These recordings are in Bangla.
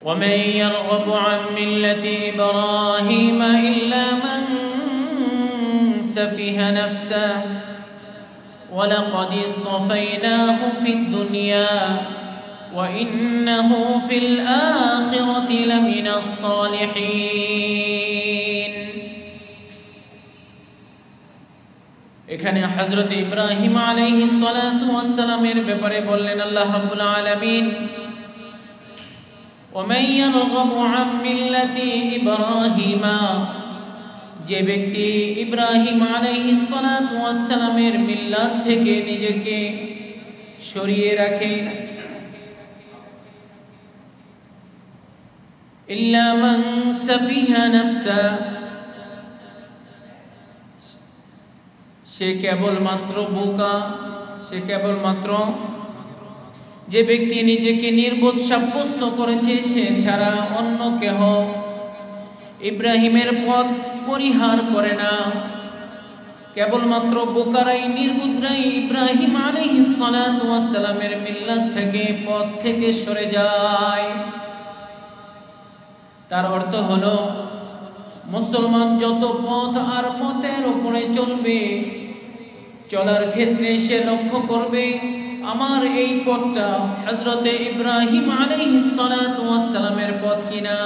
ومن يرغب عن ملة إبراهيم إلا من سفه نفسه ولقد اصطفيناه في الدنيا وإنه في الآخرة لمن الصالحين। এখানে হযরত ইব্রাহিম আলাইহিস সালাতু ওয়াস সালামের ব্যাপারে বললেন আল্লাহ রাব্বুল আলামিন, ومن يرغب عن ملة إبراهيم, যে ব্যক্তি ইব্রাহিম আলাইহিস সালাতু ওয়াস সালামের মিল্লাত থেকে নিজেকে সরিয়ে রাখে, ইল্লা মান সাফিহা নাফসা, সে কেবলমাত্র বোকা, সে কেবলমাত্র যে ব্যক্তি নিজেকে নির্বোধ সাব্যস্ত করেছে সে ছাড়া অন্য কেহ ইব্রাহিমের পথ পরিহার করে না। কেবলমাত্র বোকারাই নির্বুদ্রাই ইব্রাহিম আলাইহিস সালাতু ওয়াস সালামের মিল্লাত থেকে পথ থেকে সরে যায়। তার অর্থ হলো মুসলমান যত পথ আর মতের উপরে চলবে, চলার ক্ষেত্রে সে লক্ষ্য করবে আমার এই পথটা হযরতে ইব্রাহিম আলাইহিস সালাতু ওয়াস সালামের পথ কিনা।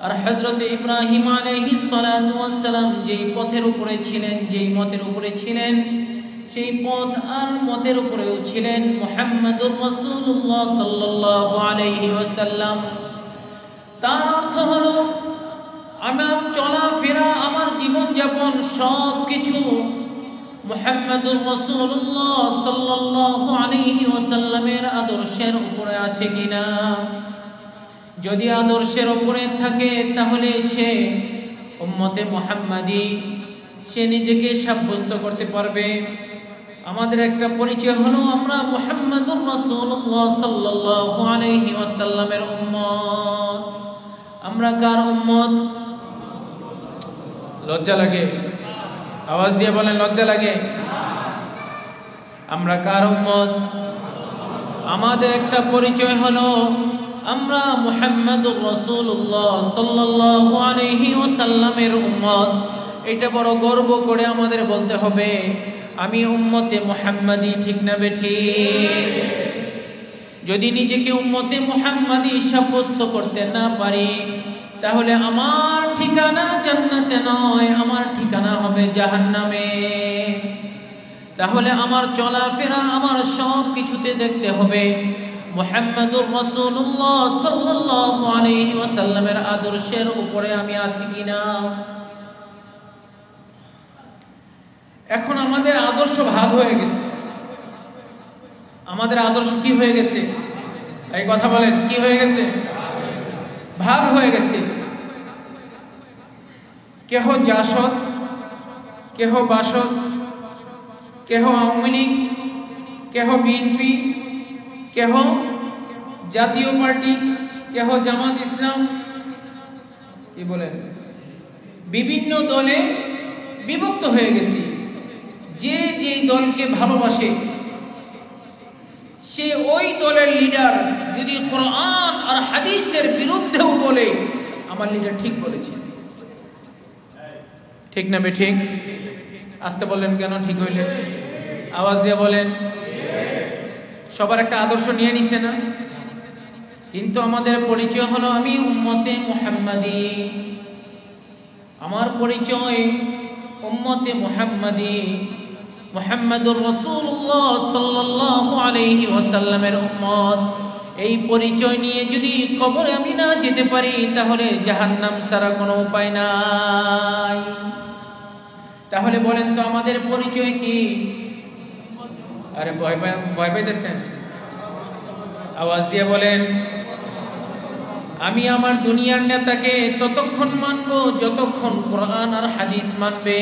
আর হযরতে ইব্রাহিম আলাইহিস সালাতু ওয়াস সালাম যেই পথের উপরে ছিলেন, যেই মতের উপরে ছিলেন, সেই পথ আর মতের উপরেও ছিলেন মুহাম্মদুর রাসূলুল্লাহ সাল্লাল্লাহু আলাইহি ওয়াসাল্লাম। তার অর্থ হলো আমার চলাফেরা, আমার জীবনযাপন সব কিছু মুহাম্মদুর রাসূলুল্লাহ সাল্লাল্লাহু আলাইহি ওয়াসাল্লামের আদর্শের উপরে আছে কিনা। যদি আদর্শের উপরে থাকে তাহলে সে উম্মতে মুহাম্মাদি, সে নিজেকে সাব্যস্ত করতে পারবে। আমাদের একটা পরিচয় হলো আমরা মুহাম্মদুর রাসূলুল্লাহ সাল্লাল্লাহু আলাইহি ওয়াসাল্লামের উম্মত। আমরা কার উম্মত? লজ্জা লাগে? আওয়াজ দিয়ে বলেন, লজ্জা লাগে? আমরা কার উম্মত? আমাদের একটা পরিচয় হলো আমরা মুহাম্মদুর রাসূলুল্লাহ সাল্লাল্লাহু আলাইহি ওয়াসাল্লামের উম্মত। এটা বড় গর্ব করে আমাদের বলতে হবে আমি উম্মতে মুহাম্মাদি, ঠিক না বেঠিক? যদি নিজেকে উম্মতে মুহাম্মাদি সাব্যস্ত করতে না পারি তাহলে আমার ঠিকানা জান্নাতে নয়, আমার ঠিকানা হবে জাহান্নামে। তাহলে আমার চলাফেরা, আমার সব কিছুতে দেখতে হবে মুহাম্মদুর রাসূলুল্লাহ সাল্লাল্লাহু আলাইহি ওয়াসাল্লামের আদর্শের উপরে আমি আছি কিনা। এখন আমাদের আদর্শ ভাগ হয়ে গেছে। আমাদের আদর্শ কি হয়ে গেছে? এই কথা বলেন, কি হয়ে গেছে? ভাগ হয়ে গেছে। কেহ জাসদ, কেহ বাসদ, কেহ আওয়ামী লীগ, কেহ বিএনপি, কেহ জাতীয় পার্টি, কেহ জামাত ইসলাম, কি বলেন, বিভিন্ন দলে বিভক্ত হয়ে গেছি। যে যে দলকে ভালোবাসে সে ওই দলের লিডার যদি কোরআন আর হাদিসের বিরুদ্ধেও বলে আমার লিডার ঠিক বলেছে, ঠিক না বেঠিক? আসতে বললেন কেন? ঠিক হইলে আওয়াজ দিয়ে বলেন। সবার একটা আদর্শ নিয়ে নিছে না? কিন্তু আমাদের পরিচয় হলো আমি উম্মতে মুহাম্মাদি। আমার পরিচয় উম্মতে মুহাম্মাদি, মুহাম্মদুর রাসূলুল্লাহ সাল্লাল্লাহু আলাইহি ওয়াসাল্লামের উম্মত। এই পরিচয় নিয়ে যদি কবরে আমি না যেতে পারি তাহলে জাহান্নাম ছাড়া কোনো উপায় নাই। তাহলে বলেন তো আমাদের পরিচয় কি? আরে ভয় পাইতেছেন? আওয়াজ দিয়ে বলেন। আমি আমার দুনিয়ার নেতাকে ততক্ষণ মানব যতক্ষণ কোরআন আর হাদিস মানবে।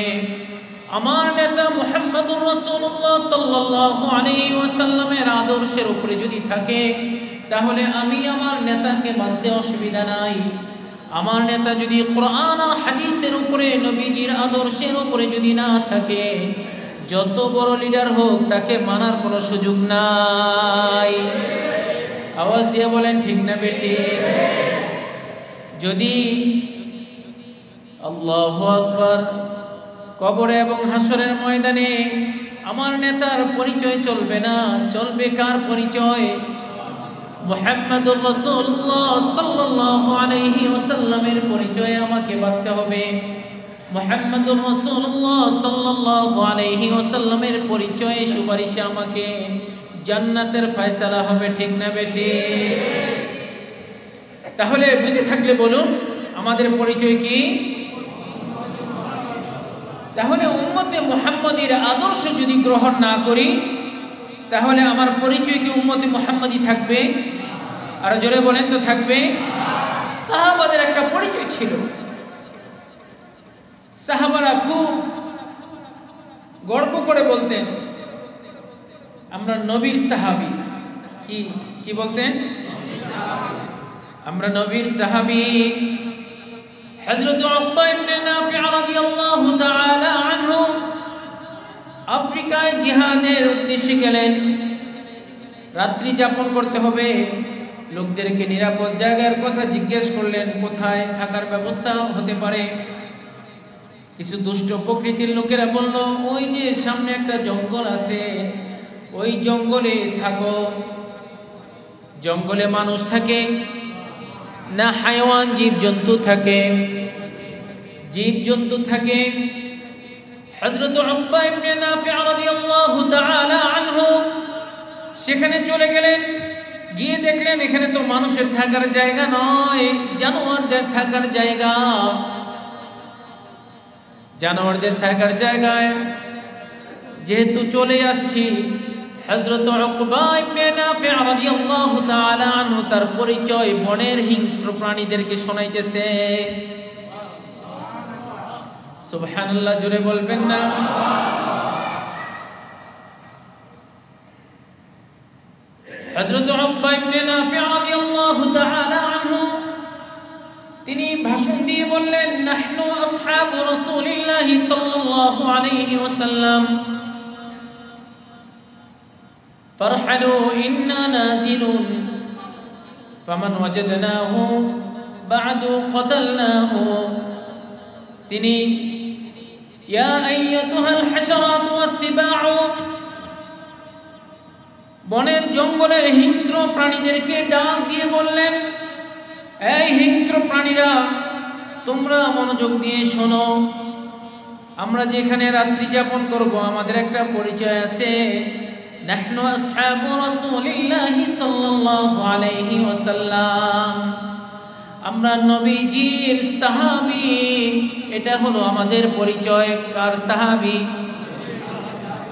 আমার নেতা মুহাম্মদুর রাসূলুল্লাহ সাল্লাল্লাহু আলাইহি ওয়াসাল্লামের আদর্শের উপরে যদি থাকে তাহলে আমি আমার নেতাকে মানতে অসুবিধা নাই। আমার নেতা যদি কোরআন আর হাদিসের উপরে, নবীজির আদর্শের উপরে যদি না থাকে, যত বড় লিডার হোক তাকে মানার কোনো সুযোগ নাই। আওয়াজ দিয়ে বলেন, ঠিক না বেঠিক? যদি আল্লাহু আকবার কবরে এবং হাসরের ময়দানে আমার নেতার পরিচয় চলবে না, চলবে কার পরিচয়? মুহাম্মদুর রাসূলুল্লাহ সাল্লাল্লাহু আলাইহি ওয়াসাল্লামের পরিচয়ে আমাকে বাঁচতে হবে। মুহাম্মদুর রাসূলুল্লাহ সাল্লাল্লাহু আলাইহি ওয়াসাল্লামের পরিচয়ে সুপারিশে আমাকে জান্নাতের ফয়সালা হবে, ঠিক না বেঠিক? তাহলে বুঝে থাকলে বলুন আমাদের পরিচয় কি? তাহলে উম্মতে মুহাম্মাদির আদর্শ যদি গ্রহণ না করি তাহলে আমার পরিচয় কি উম্মতে মুহাম্মাদি থাকবে? আর জোরে বলেন তো থাকবে? সাহাবাদের একটা পরিচয় ছিল, সাহাবারা খুব গর্ব করে বলতেন আমরা নবীর সাহাবী। কি বলতেন? আমরা নবীর সাহাবী। হযরত উকবা ইবনে নাফি রাদিয়াল্লাহু তাআলা আনহু আফ্রিকায় জিহাদের উদ্দেশ্যে গেলেন। রাত্রি যাপন করতে হবে, লোকদেরকে নিরাপদ জায়গার কথা জিজ্ঞেস করলেন, কোথায় থাকার ব্যবস্থা হতে পারে। কিছু দুষ্ট প্রকৃতির লোকেরা বলল, ওই যে সামনে একটা জঙ্গল আছে, ওই জঙ্গলে থাকো। জঙ্গলে মানুষ থাকে না হায়াওয়ান জীবজন্তু থাকে? জীবজন্তু থাকে। হযরত উকবা ইবনে নাফি রাদিয়াল্লাহু তাআলা আনহু সেখানে চলে গেলেন। গিয়ে দেখলেন এখানে তো মানুষের থাকার জায়গা নয়, জানোয়ারদের থাকার জায়গা। জানোয়ারদের থাকার জায়গায় যেহেতু চলে আসছি, হযরত উকবা ইবনে নাফি রাদিয়াল্লাহু তাআলা আনহু তার পরিচয় বনের হিংস্র প্রাণীদেরকে শোনাইতেছে। সুবহানাল্লাহ, জোরে বলবেন না? হযরত উকবা ইবনে নাফি রাদিয়াল্লাহু তাআলা আনহু তিনি ভাষণ দিয়ে বললেন, নাহনু আসহাবু রাসূলিল্লাহি সাল্লাল্লাহু আলাইহি ওয়াসাল্লাম ফারহালু ইন্না নাজিলুন ফামান ওয়াজাদনাহু বা'দু কাতালনাহু। তিনি ইয়া আইয়াতুহাল হাশারাতু ওয়াস-সিবাউ, বনের জঙ্গলের হিংস্র প্রাণীদেরকে ডাক দিয়ে বললেন, এই হিংস্র প্রাণীরা তোমরা মনোযোগ দিয়ে শোনো। আমরা যেখানে রাত্রি যাপন করব আমাদের একটা পরিচয় আছে। নাহনু আসহাবু রাসূলিল্লাহি সাল্লাল্লাহু আলাইহি ওয়াসাল্লাম, আমরা নবীজির সাহাবী। এটা হলো আমাদের পরিচয়। কার সাহাবী?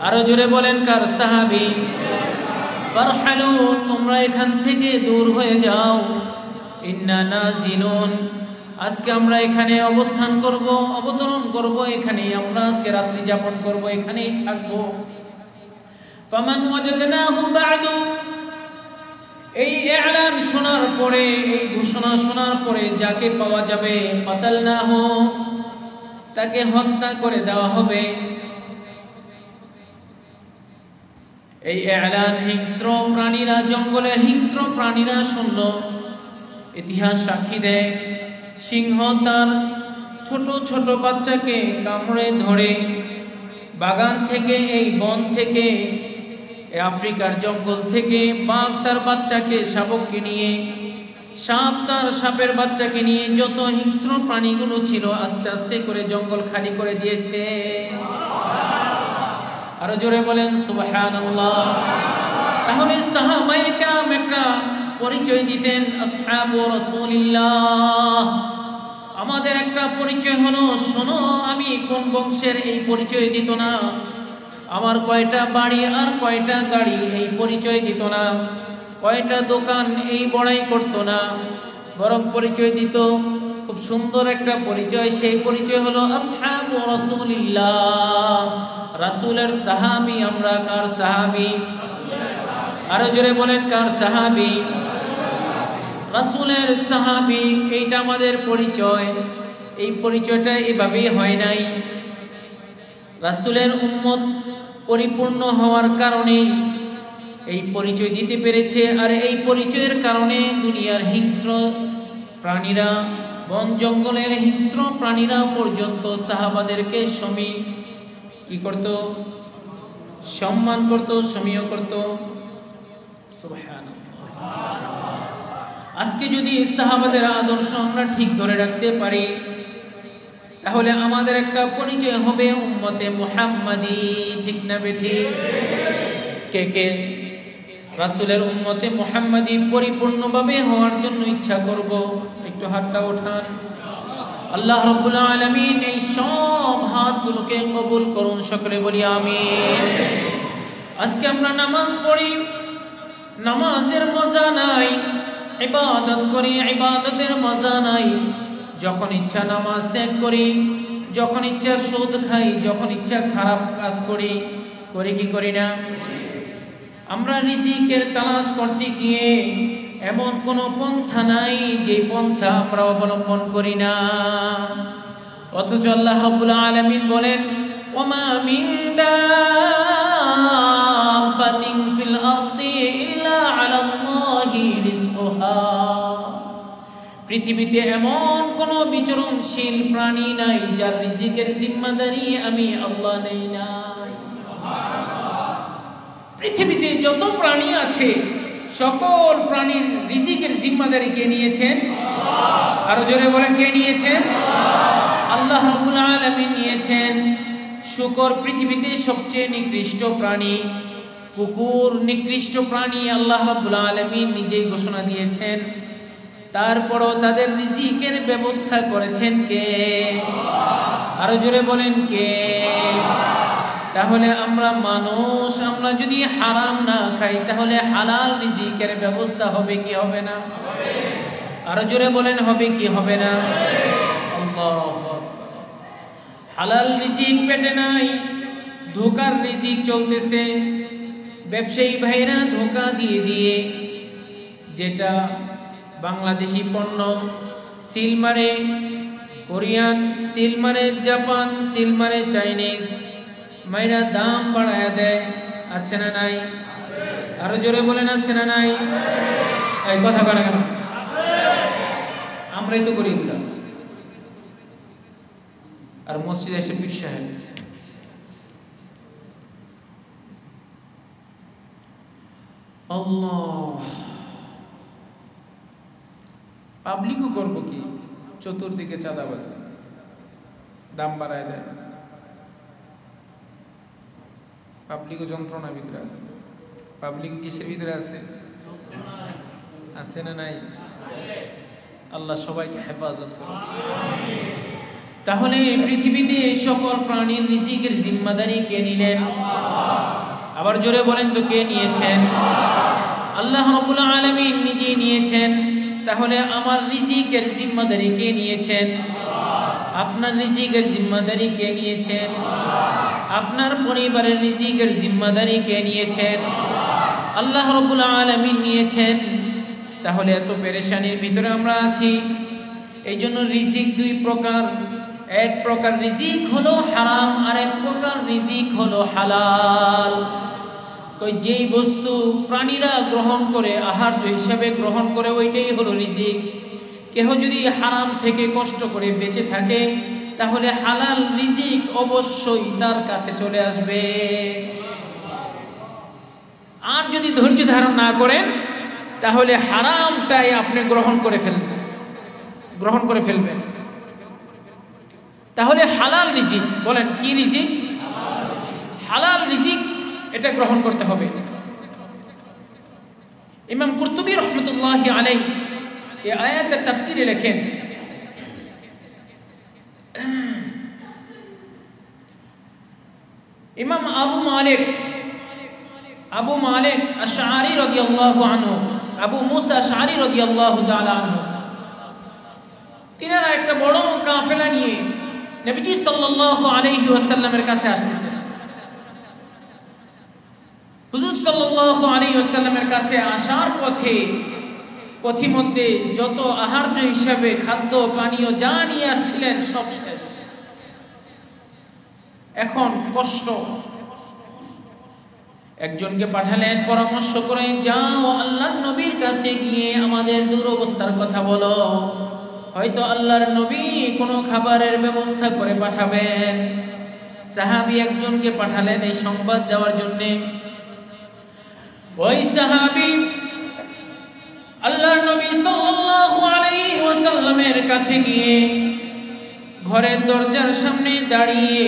আরো জোরে বলেন, কার সাহাবী? ফারহালু, তোমরা এখান থেকে দূর হয়ে যাও। ইন্না নাজিলুন, আজকে আমরা এখানে অবস্থান করব, অবতরণ করব, এখানেই আমরা আজকে রাত্রি যাপন করব, এখানেই থাকব। ফামান ওয়াজাদনাহু বা'দু, এই ইলান শোনার পরে, এই ঘোষণা শোনার পরে যাকে পাওয়া যাবে কাতালনাহু, তাকে হত্যা করে দেওয়া হবে। এই ইলান হিংস্র প্রাণীরা, জঙ্গলের হিংস্র প্রাণীরা শুনল। ইতিহাস সাক্ষী দেয় সিংহ তার ছোট ছোট বাচ্চাকে কামড়ে ধরে বাগান থেকে, এই বন থেকে, আফ্রিকার জঙ্গল থেকে বাঘ তার বাচ্চাকে, শাবককে নিয়ে, সাপ তার সাপের বাচ্চাকে নিয়ে, যত হিংস্র প্রাণীগুলো ছিল আস্তে আস্তে করে জঙ্গল খালি করে দিয়েছে। আরো জোরে বলেন সুবহানাল্লাহ। তাহলে সাহাবায়ে কেরাম একটা পরিচয় দিতেন, আসহাবু রাসূলিল্লাহ। আমাদের একটা পরিচয় হলো, শোনো আমি কোন বংশের, এই পরিচয় দিত না। আমার কয়টা বাড়ি আর কয়টা গাড়ি, এই পরিচয় দিত না। কয়টা দোকান, এই বড়াই করত না, বরং পরিচয় দিত খুব সুন্দর একটা পরিচয়। সেই পরিচয় হলো আসহাবু রাসূলিল্লাহ, রাসূলের সাহাবী আমরা। কার সাহাবী? আরো জোরে বলেন, কার সাহাবী? রাসূলের সাহাবী। এইটা আমাদের পরিচয়। এই পরিচয়টা এভাবেই হয় নাই। রাসূলের উম্মত পরিপূর্ণ হওয়ার কারণে এই পরিচয় দিতে পেরেছে। আর এই পরিচয়ের কারণে দুনিয়ার হিংস্র প্রাণীরা, বন জঙ্গলের হিংস্র প্রাণীরা পর্যন্ত সাহাবাদেরকে কি করত? সম্মান করত, সমীহ করত। সুবহানাল্লাহ। আজকে যদি সাহাবাদের আদর্শ আমরা ঠিক ধরে রাখতে পারি, তাহলে আমাদের একটা পরিচয় হবে উম্মতে মুহাম্মাদি। ঠিক না বেঠিক? কে কে রাসূলের উম্মতে মুহাম্মাদি পরিপূর্ণভাবে হওয়ার জন্য ইচ্ছা করব? একটু হাতটা ওঠান। আল্লাহ রাব্বুল আলামিন এই সব হাতগুলোকে কবুল করুন, সকলে বলি আমিন। আজকে আমরা নামাজ পড়ি, নামাজের মজা নাই। ইবাদত করি, ইবাদতের মজা নাই। যখন ইচ্ছা নামাজ ত্যাগ করি, যখন ইচ্ছা সুদ খাই, যখন ইচ্ছা খারাপ কাজ করি কি করি না? আমরা রিজিকের তালাশ করতে গিয়ে এমন কোন পন্থা নাই যে পন্থা আমরা অবলম্বন করি না। অথচ আল্লাহ রাব্বুল আলামিন বলেন, ওয়ামা মিন দাব্বাতিন ফিল আরদি ইল্লা আলাল্লাহি রিজকুহা। পৃথিবীতে এমন কোন বিচরণশীল প্রাণী নাই যার রিজিকের জিম্মাদারি আমি আল্লাহ নেই না। পৃথিবীতে যত প্রাণী আছে সকল প্রাণীর রিজিকের জিম্মাদারি কে নিয়েছেন? আরো জোরে বলেন, কে নিয়েছেন? আল্লাহ রাব্বুল আলামিন নিয়েছেন। শুকর পৃথিবীতে সবচেয়ে নিকৃষ্ট প্রাণী, কুকুর নিকৃষ্ট প্রাণী, আল্লাহ রাব্বুল আলামিন নিজেই ঘোষণা দিয়েছেন। তারপরও তাদের রিজিকের ব্যবস্থা করেছেন কে? আরো জোরে বলেন, কে? তাহলে আমরা মানুষ, আমরা যদি হারাম না খাই তাহলে হালাল রিজিকের ব্যবস্থা হবে কি হবে না? আরো জোরে বলেন, হবে কি হবে না? আল্লাহু আকবার। হালাল রিজিক পেটে নাই, ধোকার রিজিক চলতেছে। ব্যবসায়ী ভাইরা ধোকা দিয়ে দিয়ে যেটা বাংলাদেশি পণ্য সিল মারে কোরিয়ান, সিল মারে জাপান, সিল মারে চাইনিজ, মাইরা দাম বাড়ায় দেয়। আছে না নাই? আরো জোরে বলেন, আছে না নাই? এই কথা কাটা কেন? আমরাই তো করি এগুলো। আর মসজিদে এসে পীর সাহেব আল্লাহ, পাবলিকও করবো কি? চতুর্দিকে চাঁদাবাজি, দাম বাড়ায় দেয়। পাবলিকও যন্ত্রণার ভিতরে আছে। পাবলিকও কিসের ভিতরে আছে? আছে না নাই? আল্লাহ সবাইকে হেফাজত করুন। তাহলে পৃথিবীতে এই সকল প্রাণীর রিজিকের জিম্মাদারি কে নিলেন? আবার জোরে বলেন তো, কে নিয়েছেন? আল্লাহ রাব্বুল আলামিন নিজেই নিয়েছেন। তাহলে আমার রিজিকের জিম্মাদারি কে নিয়েছেন? আপনার রিজিকের জিম্মাদারি কে নিয়েছেন? আপনার পরিবারের রিজিকের জিম্মাদারি কে নিয়েছেন? আল্লাহ রাব্বুল আলামিন নিয়েছেন। তাহলে এত পেরেশানির ভিতরে আমরা আছি। এই জন্য রিজিক দুই প্রকার। এক প্রকার রিজিক হলো হারাম, আর এক প্রকার রিজিক হলো হালাল। যেই বস্তু প্রাণীরা গ্রহণ করে, আহার্য হিসাবে গ্রহণ করে, ওইটাই হলো রিজিক। কেহ যদি হারাম থেকে কষ্ট করে বেঁচে থাকে তাহলে হালাল রিজিক অবশ্যই তার কাছে চলে আসবে। আর যদি ধৈর্য ধারণ না করেন তাহলে হারামটাই আপনি গ্রহণ করে ফেলবেন। তাহলে হালাল রিজিক, বলেন কি রিজিক? হালাল রিজিক, এটা গ্রহণ করতে হবে। ইমাম কুরতুবী রাহমাতুল্লাহি আলাইহি এই আয়াতের তাফসীরে লেখেন, ইমাম আবু মালিক আশআরী রাদিয়াল্লাহু আনহু, আবু মুসা আশআরী রাদিয়াল্লাহু তাআলা আনহু, তিনারা একটা বড় কাফেলা নিয়ে নবীজি সাল্লাল্লাহু আলাইহি ওয়াসাল্লামের কাছে আসতেছেন। হুজুর সাল্লাল্লাহু আলাইহি ওয়াসাল্লামের কাছে আসার পথিমধ্যে যত আহার্য হিসাবে খাদ্য পানীয় যা নিয়ে আসছিলেন সব শেষ। এখন কষ্ট। একজনকে পাঠালেন, পরামর্শ করে, যাও আল্লাহর নবীর কাছে গিয়ে আমাদের দুরবস্থার কথা বলো, হয়তো আল্লাহর নবী কোনো খাবারের ব্যবস্থা করে পাঠাবেন। সাহাবী একজনকে পাঠালেন এই সংবাদ দেওয়ার জন্য। ওই সাহাবী আল্লাহর নবী সাল্লাল্লাহু আলাইহি ওয়াসাল্লামের কাছে গিয়ে ঘরের দরজার সামনে দাঁড়িয়ে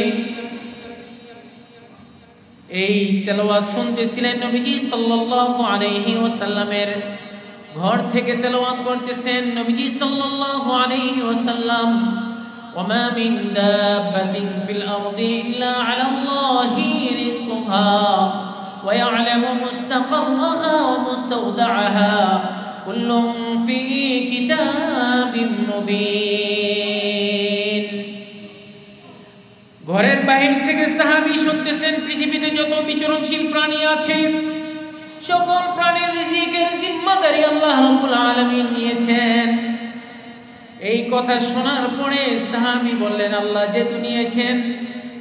এই তেলাওয়াত শুনতেছিলেন। নবীজি সাল্লাল্লাহু আলাইহি ওয়াসাল্লামের ঘর থেকে তেলাওয়াত করতেছেন। নবীজি সাল্লাল্লাহু আলাইহি ওয়াসাল্লাম ওয়ামা মিন দাব্বাতিন ফিল আরদি ইল্লা আলাল্লাহি রিজকুহা ওয়া ইয়ালামু মুস্তাকাররাহা ওয়া মুস্তাওদাআহা কুল্লুম ফি কিতাবিম মুবিন। ঘরের বাহির থেকে সাহাবী শুনতেছেন পৃথিবীতে যত বিচরণশীল প্রাণী আছে সকল প্রাণীর রিজিকের জিম্মাদারি আল্লাহ রাব্বুল আলামিন নিয়েছেন। এই কথা শোনার পরে সাহাবী বললেন, আল্লাহ যেহেতু নিয়েছেন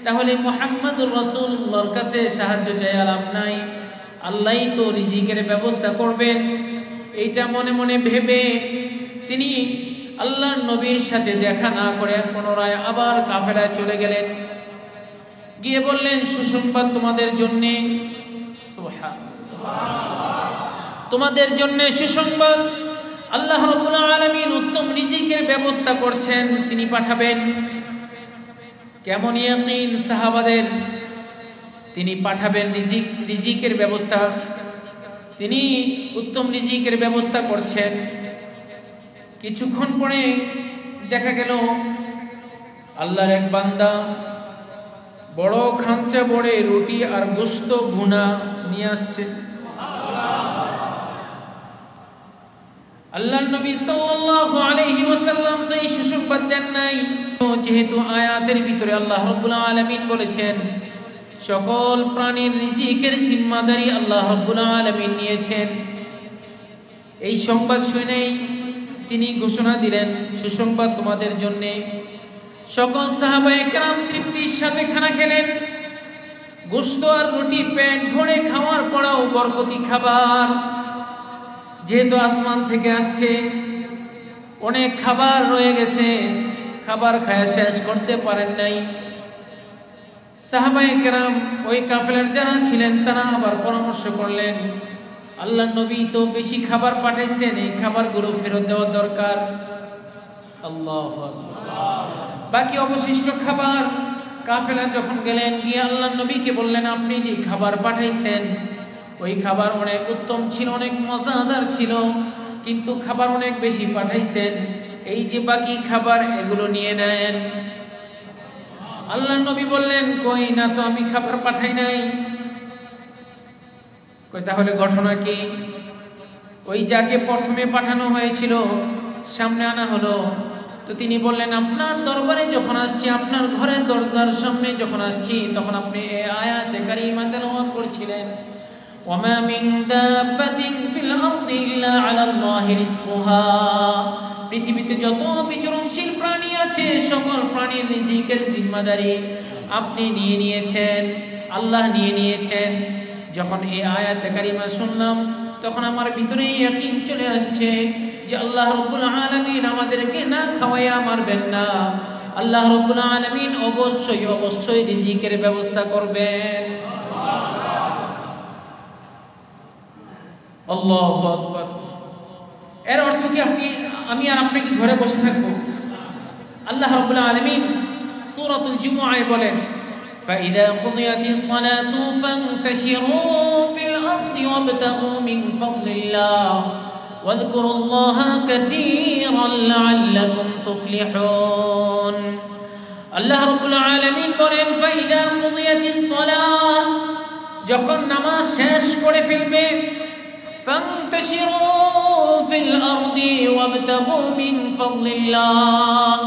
তাহলে মুহাম্মদুর রাসূলুল্লাহর কাছে সাহায্য চাই লাভ নাই, আল্লাহই তো রিজিকের ব্যবস্থা করবেন। এইটা মনে মনে ভেবে তিনি আল্লাহর নবীর সাথে দেখা না করে পুনরায় আবার কাফেলায় চলে গেলেন। গিয়ে বললেন, সুসংবাদ তোমাদের জন্য, তোমাদের জন্য সুসংবাদ, আল্লাহ রাব্বুল আলামিন উত্তম রিজিকের ব্যবস্থা করছেন, তিনি পাঠাবেন। কেমন ইয়াকিন সাহাবাদের, তিনি পাঠাবেন, রিজিকের ব্যবস্থা, তিনি উত্তম রিজিকের ব্যবস্থা করছেন। কিছুক্ষণ পরে দেখা গেল আল্লাহর এক বান্দা বড় খাঞ্চা ভরে রুটি আর গোশত ভুনা নিয়ে আসছে। আল্লাহর নবী সাল্লাল্লাহু আলাইহি ওয়াসাল্লাম তো এই সুসংবাদ দেন নাই, যেহেতু আয়াতের ভিতরে আল্লাহ রাব্বুল আলামিন বলেছেন সকল প্রাণীর রিজিকের জিম্মাদারি আল্লাহ রাব্বুল আলামিন নিয়েছেন। এই সংবাদ শুনেই তিনি ঘোষণা দিলেন, সুসংবাদ তোমাদের জন্য। সকল সাহাবায়ে কেরাম তৃপ্তির সাথে খানা খেলেন। গোশত আর রুটি পেট ভরে খাওয়ার পরেও বরকতি খাবার, যেহেতু আসমান থেকে আসছে, অনেক খাবার রয়ে গেছে, খাবার খায়া শেষ করতে পারেন নাই। সাহাবায়ে কেরাম ওই কাফেলার যারা ছিলেন তারা আবার পরামর্শ করলেন, আল্লাহর নবী তো বেশি খাবার পাঠাইছেন, এই খাবারগুলো ফেরত দেওয়া দরকার। আল্লাহু আকবার। বাকি অবশিষ্ট খাবার কাফেলা যখন গেলেন, গিয়ে আল্লাহর নবীকে বললেন, আপনি যে খাবার পাঠাইছেন ওই খাবার অনেক উত্তম ছিল, অনেক মজাদার ছিল, কিন্তু খাবার অনেক বেশি পাঠাইছেন, এই যে বাকি খাবার এগুলো নিয়ে নেন। আল্লাহর নবী বললেন, কই না তো, আমি খাবার পাঠাই নাই। কই তাহলে ঘটনা কি? ওই যাকে প্রথমে পাঠানো হয়েছিল সামনে আনা হলো, তো তিনি বললেন, আপনার দরবারে যখন আসছি, আপনার ঘরের দরজার সামনে যখন আসছি, তখন আপনি এই আয়াতে কারিমা তেলাওয়াত করছিলেন, ওয়ামা মিন দাব্বাতিন ফিল আরদি ইল্লা আলাল্লাহি রিজকুহা। পৃথিবীতে যত বিচরণশীল প্রাণী আছে সকল প্রাণীর রিজিকের জিম্মাদারি আপনি নিয়ে নিয়েছেন, আল্লাহ নিয়ে নিয়েছেন। যখন এই আয়াতে কারিমা শুনলাম তখন আমার ভিতরে ইয়াকিন চলে আসছে যে আল্লাহ রাব্বুল আলামিন আমাদেরকে না খাওয়াইয়া মারবেন না, আল্লাহ রাব্বুল আলামিন অবশ্যই অবশ্যই রিজিকের ব্যবস্থা করবেন। আল্লাহু আকবার। এর অর্থ কি আমি আর আপনি কি ঘরে বসে থাকবো? আল্লাহ রাব্বুল আলামিন সূরাতুল জুমুআয় বলেন, فإذا قضيت الصلاة فانتشروا في الأرض وابتغوا من فضل الله واذكروا الله كثيرا لعلكم تفلحون। আল্লাহ রাব্বুল আলামিন বলেন, فإذا قضيت الصلاة, যখন নামাজ শেষ করে ফেলবে, فانتشروا في الأرض وابتغوا من فضل الله,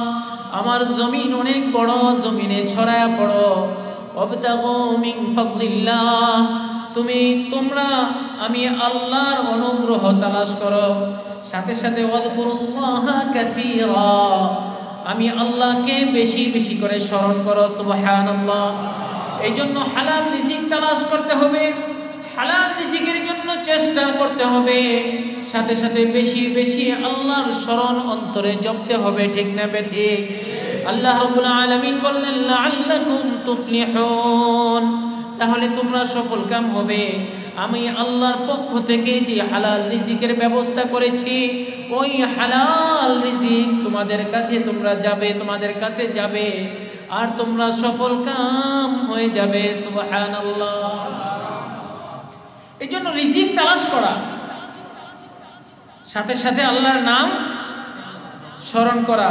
আমার জমিন অনেক বড়, জমিনে ছড়ায়া পড়ো। ওয়াবতাগু মিন ফাদলিল্লাহ, তোমরা আমি আল্লাহর অনুগ্রহ তালাশ করো। সাথে সাথে ওয়াযকুরুল্লাহা কাসীরা, আমি আল্লাহকে বেশি বেশি করে স্মরণ করো। সুবহানাল্লাহ। এই জন্য হালাল রিজিক তালাশ করতে হবে, হালাল রিজিকের জন্য চেষ্টা করতে হবে, সাথে সাথে বেশি বেশি আল্লাহর স্মরণ অন্তরে জপতে হবে, ঠিক না বেঠিক? আল্লাহ রাব্বুল আলামিন বললেন লাআল্লাকুম তুফলিহুন, তাহলে তোমরা সফলকাম হবে। আমি আল্লাহর পক্ষ থেকে যে হালাল রিজিকের ব্যবস্থা করেছি, ওই হালাল রিজিক তোমাদের কাছে তোমাদের কাছে যাবে, আর তোমরা সফলকাম হয়ে যাবে। সুবহানাল্লাহ। এই জন্য রিজিক তালাশ করা, সাথে সাথে আল্লাহর নাম স্মরণ করা,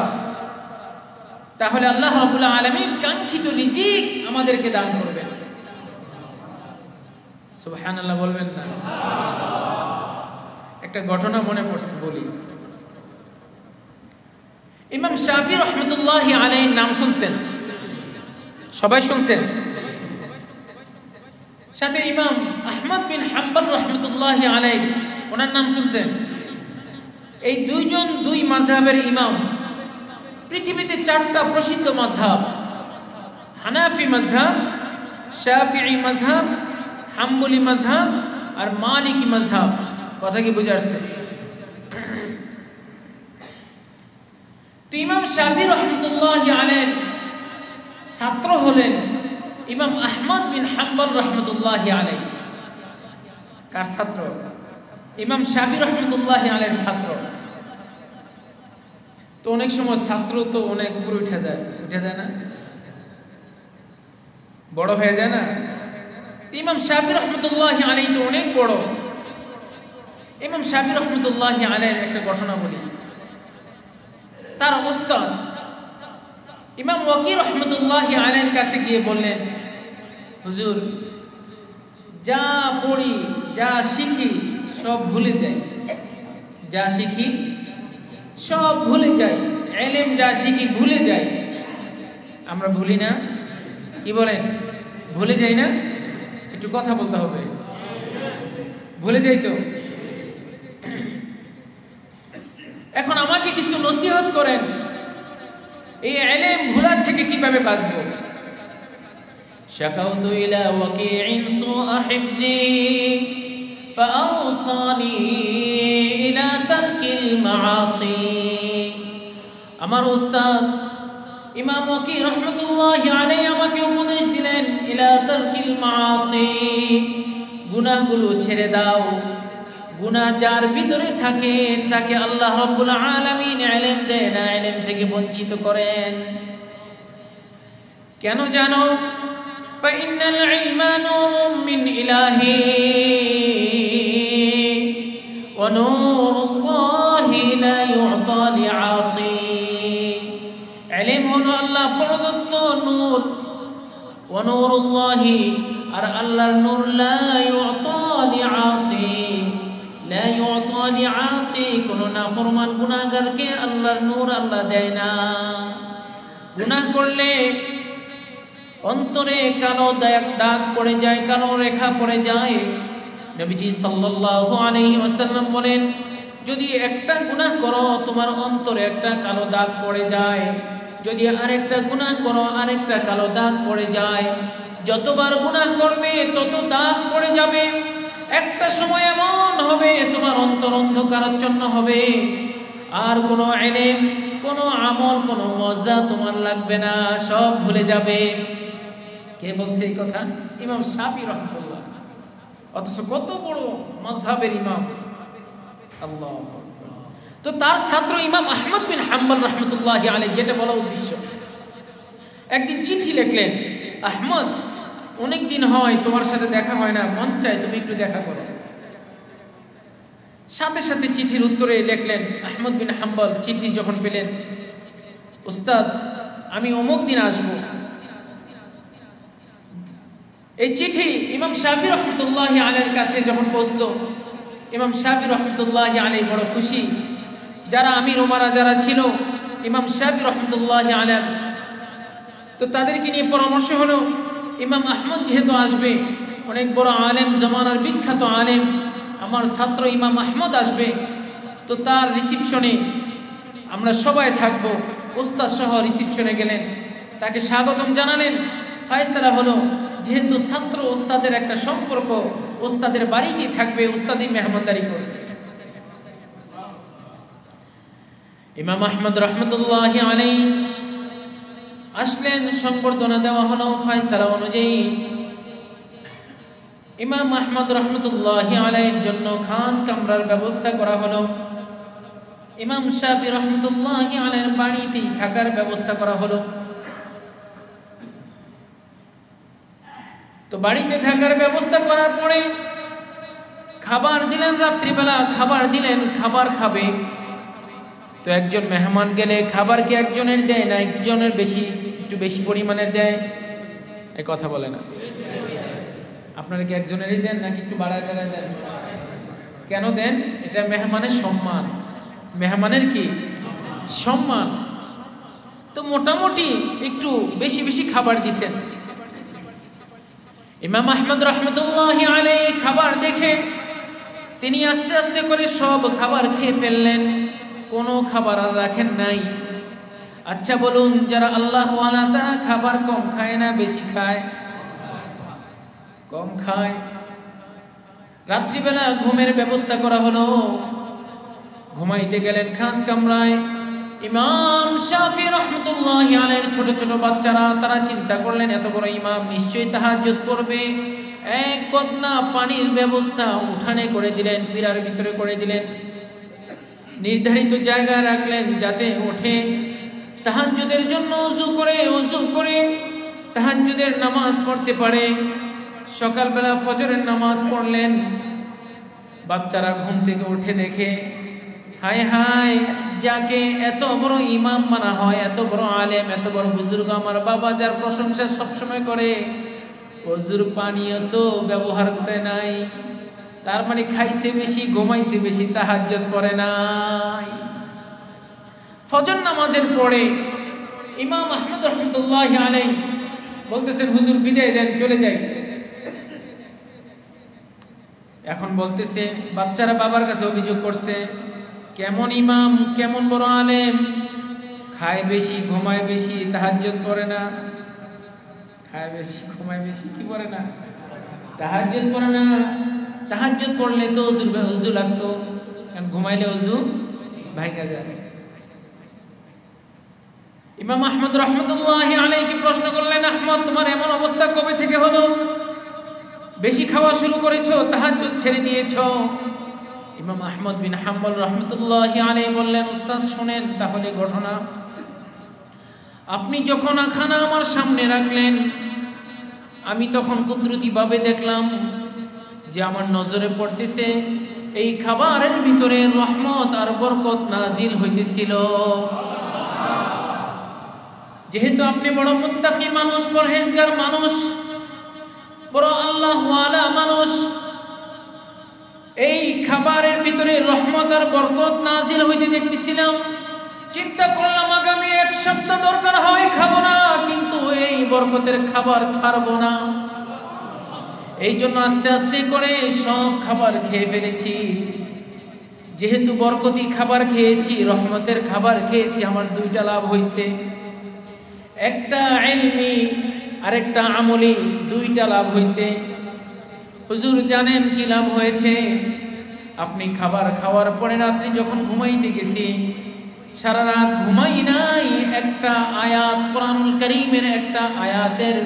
তাহলে আল্লাহ রাব্বুল আলামিন কাঙ্ক্ষিত রিজিক আমাদেরকে দান করবেন। সুবহানাল্লাহ বলবেন না? একটা ঘটনা মনে পড়ছে, বলি। ইমাম শাফি রহমতুল্লাহি আলাইহির নাম শুনছেন? সবাই শুনছেন? সাথে ইমাম আহমদ বিন হাম্বল রহমতুল্লাহি আলাইহি, ওনার নাম শুনছেন? এই দুইজন দুই মাযহাবের ইমাম। পৃথিবীতে 4টা প্রসিদ্ধ মাযহাব, হানাফি মাযহাব, শাফিঈ মাযহাব, হাম্বলি মাযহাব আর মালিকি মাযহাব। কথা কি বুঝা আসছে? তো ইমাম শাফি রহমতুল্লাহি আলাইহির ছাত্র হলেন ইমাম আহমদ বিন হাম্বল রহমতুল্লাহি আলাইহি। কার ছাত্র? ইমাম শাফি রহমতুল্লাহি আলাইহির ছাত্র। তো অনেক সময় ছাত্র তো অনেক উপরে উঠে যায় না, বড় হয়ে যায় না? ইমাম শাফি রহমতুল্লাহি আলাইহি তো অনেক বড়। ইমাম শাফি রহমতুল্লাহি আলাইহির একটা ঘটনা বলি। তার উস্তাদ ইমাম ওয়াকি রহমতুল্লাহি আলাইহির কাছে গিয়ে বললেন, হুজুর, যা পড়ি যা শিখি সব ভুলে যাই, যা শিখি সব ভুলে যাই, ইলম যা শিখি ভুলে যাই। আমরা ভুলি না? কি বলেন? ভুলে যাই না? একটু কথা বলতে হবে। ভুলে যাই তো। এখন আমাকে কিছু নসিহত করেন, এই ইলম ভুলা থেকে কিভাবে বাঁচব? শাকাউতু ইলা ওয়াকিইন সুআ হিফজি ফাআওসানি ইলা তারকিল মাআসি। আমার উস্তাদ ইমাম ওয়াকি রহমতুল্লাহি আলাইহি আমাকে উপদেশ দিলেন, ইলা তারকিল মাআসি, গুনাহগুলো ছেড়ে দাও। গুনাহ যার ভিতরে থাকে তাকে আল্লাহ রাব্বুল আলামিন ইলম দেন না, ইলম থেকে বঞ্চিত করেন। কেন জানো? ফাইন্নাল ইলমা নূরুম মিন ইলাহি ওয়া নূরুল্লাহি লা ইউতা লিআসি। ইলম হলো আল্লাহ প্রদত্ত নূর, ওয়া নূরুল্লাহি, আর আল্লাহর নূর, লা ইউতা লিআসি, লা ইউতা লিআসি, কোন নাফরমান গুনাহগারকে আল্লাহর নূর আল্লাহ দেয় না। গুনাহ করলে অন্তরে কালো দাগ পড়ে যায়, কালো রেখা পড়ে যায়। নবীজি সাল্লাল্লাহু আলাইহি ওয়াসাল্লাম বলেন, যদি একটা গুনাহ করো তোমার অন্তরে একটা কালো দাগ পড়ে যায়, যদি আরেকটা গুনাহ করো আরেকটা কালো দাগ পড়ে যায়। যতবার গুনাহ করবে তত দাগ পড়ে যাবে। একটা সময় এমন হবে তোমার অন্তর অন্ধকারাচ্ছন্ন হবে, আর কোনো ইলম, কোনো আমল, কোনো মজা তোমার লাগবে না, সব ভুলে যাবে। কে বলছে এই কথা? ইমাম শাফি রহমাতুল্লাহ। অথচ কত বড় মাযহাবের ইমাম। আল্লাহু আকবার। তো তার ছাত্র ইমাম আহমদ বিন হাম্বল রহমতুল্লাহি আলাইহি, যেটা বলা উদ্দেশ্য, একদিন চিঠি লিখলেন, আহমদ, অনেক দিন হয় তোমার সাথে দেখা হয় না, মন চায় তুমি একটু দেখা করো। সাথে সাথে চিঠির উত্তরে লিখলেন, আহমদ বিন হাম্বল চিঠি যখন পেলেন, উস্তাদ, আমি অমুক দিন আসব। এই চিঠি ইমাম শাফি রহমতুল্লাহি আলাইহির কাছে যখন পৌঁছলো, ইমাম শাফি রহমতুল্লাহি আলাইহি বড় খুশি। যারা আমির ওমারা যারা ছিল ইমাম শাফি রহমতুল্লাহি আলাইহি, তো তাদেরকে নিয়ে পরামর্শ হলো, ইমাম আহমদ যেহেতু আসবে, অনেক বড় আলেম, জামানার বিখ্যাত আলেম, আমার ছাত্র ইমাম আহমদ আসবে, তো তার রিসিপশনে আমরা সবাই থাকবো। উস্তাদ সহ রিসিপশনে গেলেন, তাকে স্বাগতম জানালেন। ফায়সালা হলো যেহেতু ছাত্র ওস্তাদের একটা সম্পর্ক, ওস্তাদের বাড়িতেই থাকবে, ওস্তাদই মেহমানদারি করবে। ইমাম আহমদ রহমতুল্লাহি আলাইহি আসলেন, সংবর্ধনা দেওয়া হলো। ফয়সালা অনুযায়ী ইমাম আহমদ রহমতুল্লাহি আলাইহির জন্য খাস কামরার ব্যবস্থা করা হলো। ইমাম শাফি রহমতুল্লাহি আলাইহির বাড়িতেই থাকার ব্যবস্থা করা হলো। তো বাড়িতে থাকার ব্যবস্থা করার পরে খাবার দিলেন, রাত্রিবেলা খাবার দিলেন, খাবার খাবে। তো একজন মেহমান গেলে খাবার কি একজনের দেয় না একজনের বেশি, একটু বেশি পরিমাণের দেয়? এই কথা বলে না। আপনারা কি একজনেরই দেন নাকি একটু বাড়ায় বাড়ায় দেন? কেন দেন? এটা মেহমানের সম্মান। মেহমানের কি সম্মান। তো মোটামুটি একটু বেশি বেশি খাবার দিছেন। ইমাম আহমদ রহমতুল্লাহি আলাইহি খাবার দেখে তিনি আস্তে আস্তে করে সব খাবার খেয়ে ফেললেন, কোনো খাবার আর রাখেন নাই। আচ্ছা বলুন, যারা আল্লাহওয়ালা তারা খাবার কম খায় না বেশি খায়? কম খায়। রাত্রিবেলা ঘুমের ব্যবস্থা করা হলো। ঘুমাইতে গেলেন খাস কামরায়। ইমাম শাফি রহমতুল্লাহি আলাইহির ছোট ছোট বাচ্চারা তারা চিন্তা করলেন, এত বড় ইমাম নিশ্চয়ই তাহাজ্জুদ পড়বে। এক বদনা পানির ব্যবস্থা উঠানে করে দিলেন, পীড়ার ভিতরে করে দিলেন, নির্ধারিত জায়গায় রাখলেন যাতে ওঠে তাহাজ্জুদের জন্য ওযু করে তাহাজ্জুদের নামাজ পড়তে পারে। সকালবেলা ফজরের নামাজ পড়লেন। বাচ্চারা ঘুম থেকে উঠে দেখে, হায় হায়, যাকে এত বড় ইমাম মানা হয়, এত বড় আলেম, এত বড় বুজুর্গ আমার বাবা, যার প্রশংসা সবসময় করে, ওযুর পানিও তো ব্যবহার করে নাই। তার মানে খাইছে বেশি, ঘুমাইছে বেশি, তাহাজ্জুদ পড়ে নাই। ফজর নামাজের পরে ইমাম আহমদ রহমতুল্লাহি আলাইহি বলতেছেন, হুজুর বিদায় দেন, চলে যাই। এখন বলতেছে, বাচ্চারা বাবার কাছে অভিযোগ করছে, কেমন ইমাম, কেমন বড় আলেম, খায় বেশি, ঘুমায় বেশি, তাহাজ্জুদ পড়ে না। খায় বেশি, ঘুমায় বেশি, কি পড়ে না? তাহাজ্জুদ পড়ে না। তাহাজ্জুদ পড়লে তো ওযু লাগতো, কারণ ঘুমাইলে ওযু ভাঙা যায়। ইমাম আহমদ রহমতুল্লাহি আলাইহি প্রশ্ন করলেন, আহমদ, তোমার এমন অবস্থা কবে থেকে হলো? বেশি খাওয়া শুরু করেছো, তাহাজ্জুদ ছেড়ে দিয়েছো? ইমাম আহমদ বিন হাম্বল রহমতুল্লাহি আলাইহি বললেন, উস্তাদ শুনেন তাহলে ঘটনা। আপনি যখন খানা আমার সামনে রাখলেন, আমি তখন কুদরতিভাবে দেখলাম যে আমার নজরে পড়তেছে এই খাবারের ভিতরে রহমত আর বরকত নাজিল হইতেছিল। যেহেতু আপনি বড় মুত্তাকি মানুষ, পরহেজগার মানুষ, বড় আল্লাহওয়ালা মানুষ, এই খাবারের ভিতরে রহমত আর বরকত নাজিল হইতে দেখতেছিলাম। চিন্তা করলাম আগামী এক সপ্তাহ দরকার হয় খাবো না, কিন্তু এই বরকতের খাবার ছাড়বো না। এই জন্য আস্তে আস্তে করে সব খাবার খেয়ে ফেলেছি। যেহেতু বরকতি খাবার খেয়েছি, রহমতের খাবার খেয়েছি, আমার দুইটা লাভ হয়েছে, একটা ইলমি আর একটা আমলি, দুইটা লাভ হয়েছে। হুজুর জানেন কি লাভ হয়েছে? আপনি খাবার খাওয়ার পরে রাত্রি যখন ঘুমাইতে গেছি, সারা রাত ঘুমাই নাই, একটা আয়াত, কোরআনুল কারীমের একটা আয়াতের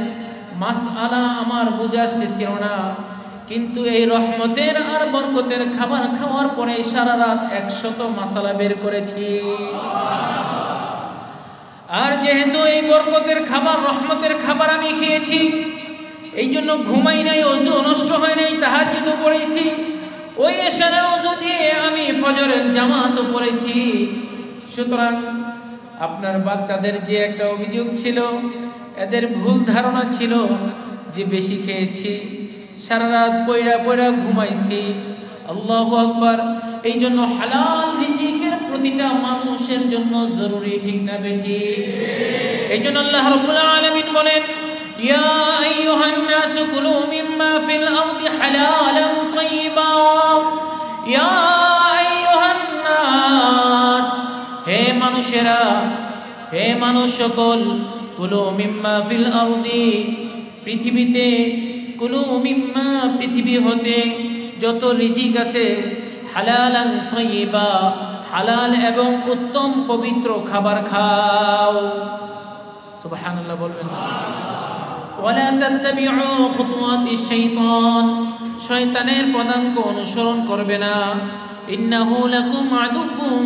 মাসআলা আমার বুঝে আসতেছিল না, কিন্তু এই রহমতের আর বরকতের খাবার খাওয়ার পরে সারা রাত 100 মাসালা বের করেছি। আর যেহেতু এই বরকতের খাবার, রহমতের খাবার আমি খেয়েছি, এই জন্য ঘুমাই নাই, ওযু নষ্ট হয় নাই, তাহাজ্জুদ পড়েছি, ওই এশারে ওযু দিয়ে আমি ফজরের জামাতও পড়েছি। সুতরাং আপনার বাচ্চাদের যে একটা অভিযোগ ছিল, এদের ভুল ধারণা ছিল যে বেশি খেয়েছি, সারা রাত পয়রা ঘুমাইছি। আল্লাহু আকবার। এই জন্য হালাল রিজিকের প্রতিটা মানুষের জন্য জরুরি, ঠিক না বেঠিক? এই জন্য আল্লাহ রাব্বুল আলামিন বলেন, ইয়া আইয়ুহান নাসু কুলু মিম্মা ফিল আরদি হালালান তাইয়্যিবা। ইয়া আইয়ুহান নাস, হে মানুষেরা, হে মানুষ সকল, কুলু মিম্মা ফিল আরদি, পৃথিবীতে কুলু মিম্মা, পৃথিবী হতে যত রিজিক আছে, হালালান তাইয়্যিবা, হালাল এবং উত্তম পবিত্র খাবার খাও। সুবহানাল্লাহ বলবেন। ওয়ালা তাত্তাবিউ খুতুওয়াতিশ শাইতান, শয়তানের পদাঙ্ক অনুসরণ করবে না। ইন্নাহু লাকুম আদুউম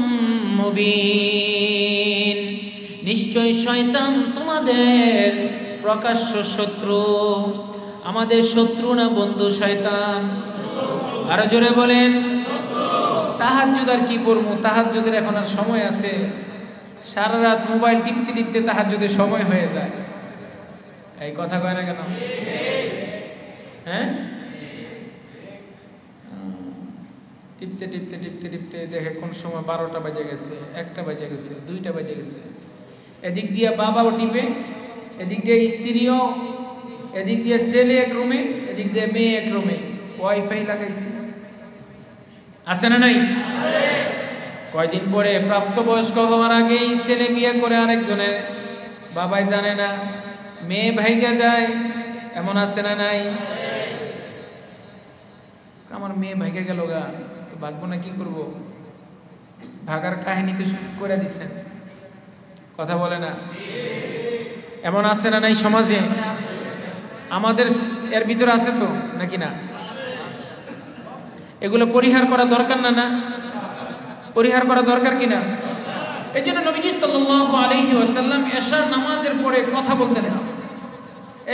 মুবিন, নিশ্চয় শয়তান তোমাদের প্রকাশ্য শত্রু। আমাদের শত্রু না বন্ধু শয়তান? আরো জোরে বলেন। তাহাজ্জুদ আর কি পড়বো? তাহাজ্জুদের এখন আর সময় আছে? সারা রাত মোবাইল টিপতে টিপতে তাহাজ্জুদের সময় হয়ে যায়। এই কথা কয় না কেন? হ্যাঁ, টিপতে টিপতে টিপতে টিপতে দেখে কোন সময় 12টা বাজে গেছে, 1টা বাজে গেছে, 2টা বাজে গেছে। এদিক দিয়ে বাবাও টিপে, এদিক দিয়ে স্ত্রীও, এদিক দিয়ে ছেলে এক রুমে, এদিক দিয়ে মেয়ে এক রুমে। ওয়াইফাই লাগাইছে, আছে না নাই? কয়দিন পরে প্রাপ্তবয়স্ক হওয়ার আগেই ছেলে বিয়ে করে আরেকজনের, বাবাই জানে না, মেয়ে ভাইগা যায়, এমন আছে না নাই? আমার মেয়ে ভাইগা গেল গা, তো ভাগবো না, কি করবো? ভাগার কাহিনী তো করে দিচ্ছেন, কথা বলে না? এমন আছে না নাই সমাজে? আমাদের এর ভিতরে আছে তো নাকি না? এগুলো পরিহার করা দরকার না? না পরিহার করা দরকার কিনা? এই জন্য নবীজি সাল্লাল্লাহু আলাইহি ওয়াসাল্লাম এশার নামাজের পরে কথা বলতেন না,